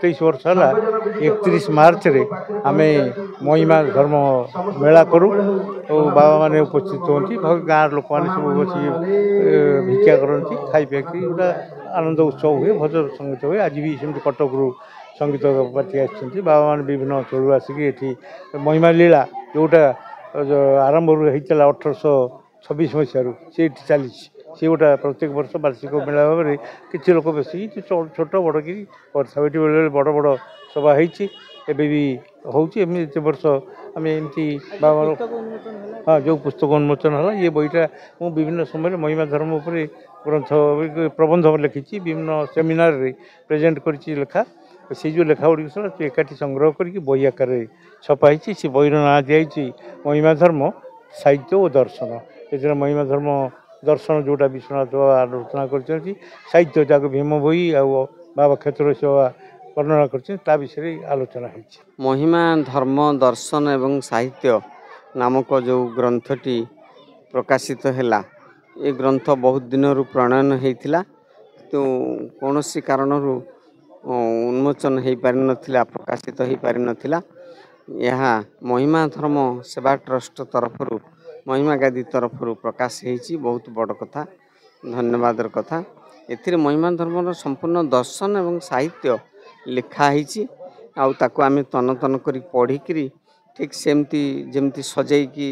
27 वर्ष है 31 मार्च रे आम महिमा धर्म मेला करूँ और बाबा मैंने उपस्थित होती गाँव लोक मैंने सब बस भिक्षा करती खाई पी गोटा आनंद उत्सव हुए भजन संगीत हुए आज भी सेमती कटक रु संगीत पार्टी आसी बाबा मैंने विभिन्न स्थल आसिक ये महिमा लीला जोटा आरंभ होता 1826 मसीह से चली सी गोटा प्रत्येक वर्ष वार्षिक मेला भाव में किसी लोक बेस छोट बड़ कि बेले बड़ बड़ सभा होती भी होती वर्ष आम एमती बाबा हाँ जो पुस्तक उन्मोचन है ये बईटा मुझे विभिन्न समय महिमा धर्म उपर ग्रंथ प्रबंध लिखी विभिन्न सेमिनार रे प्रेजेंट कर लेखा से जो लेखा गुड़ी सब एकाठी संग्रह करके बही आकार छपाई से बहीर ना दिखाई महिमा धर्म साहित्य और दर्शन ये महिमा धर्म दर्शन जोटा विश्वनाथ बाबा आलोचना कर साहित्य जहाँ भीम बही आ बाबा क्षेत्र सेवा वर्णना कर विषय आलोचना है। महिमा धर्म दर्शन एवं साहित्य नामक जो ग्रंथटी प्रकाशित है ये ग्रंथ बहुत दिन प्रणयन होता तो कौन सी कारण उन्मोचन हो पारि नथिला प्रकाशित हो पारि नथिला यहाँ महिमा धर्म सेवा ट्रस्ट तरफ महिमा गादी तरफ प्रकाश होती बहुत बड़ कथा धन्यवाद कथा एथिरे महिमा धर्म संपूर्ण दर्शन एवं साहित्य लिखाही आउ ताको आमे तन तन करी पढ़ी ठीक सेमती जमती सजैकी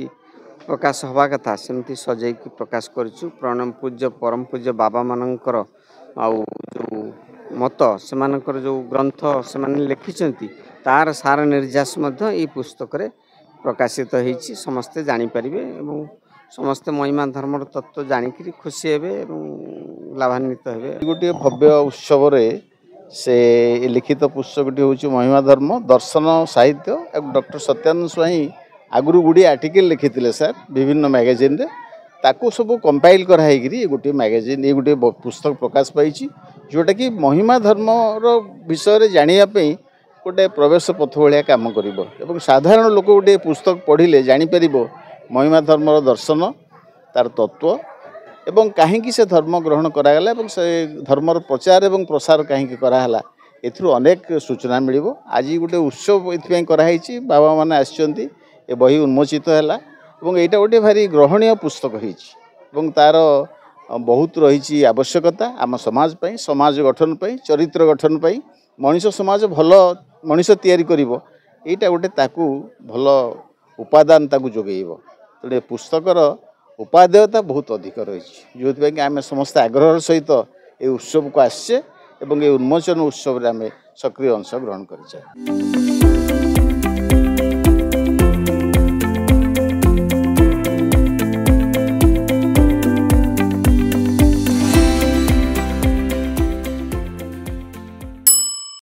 प्रकाश हवा कथा सेमती सजैकी प्रकाश करूँ प्रणम पूज्य परम पूज्य बाबा मानकर आउ जो मत से जो ग्रंथ से लिखिं तार सार निर्यास ये पुस्तक रे प्रकाशित होती समस्ते जानीपर एवं समस्ते महिमा धर्म तत्व जानिक खुशी हे लाभान्वित हे। गोटे भव्य उत्सव से लिखित पुस्तकटी हूँ महिमा धर्म दर्शन साहित्य डॉक्टर सत्यानंद स्वाई आगुरी गुड़ी आर्टिकल लिखी सर विभिन्न मैगजीन रे ताकू सब कंपाइल कराई गोटे मैगजीन ये गोटे पुस्तक प्रकाश पाई जोटा कि महिमा धर्म विषय जानापी गोटे प्रवेश पथ भाया कम कर साधारण लोक गोटे पुस्तक पढ़ले जापर महिमा धर्म दर्शन तार तत्व एवं कहीं से धर्म ग्रहण करागला से धर्मर प्रचार एवं प्रसार कहीं कराला एथुरु अनेक सूचना मिल आज गोटे उत्सव ये कराई बाबा मैंने आसछन्ति ए बही उन्मोचित है और यहाँ गोटे भारी ग्रहणीय पुस्तक हो तार बहुत रही आवश्यकता आम समाज पाई समाज गठन पाई चरित्र गठन पाई मनीष समाज भल मनीष तैयारी करिवो एटा गोटे ताकू भल उपादान ताकू जोगेइबो तेणु पुस्तकर उपादेयता बहुत अधिक रही जो कि आम समस्त आग्रह सहित ये उत्सव को आसचे एवं ये उन्मोचन उत्सव आम सक्रिय अंश ग्रहण कर।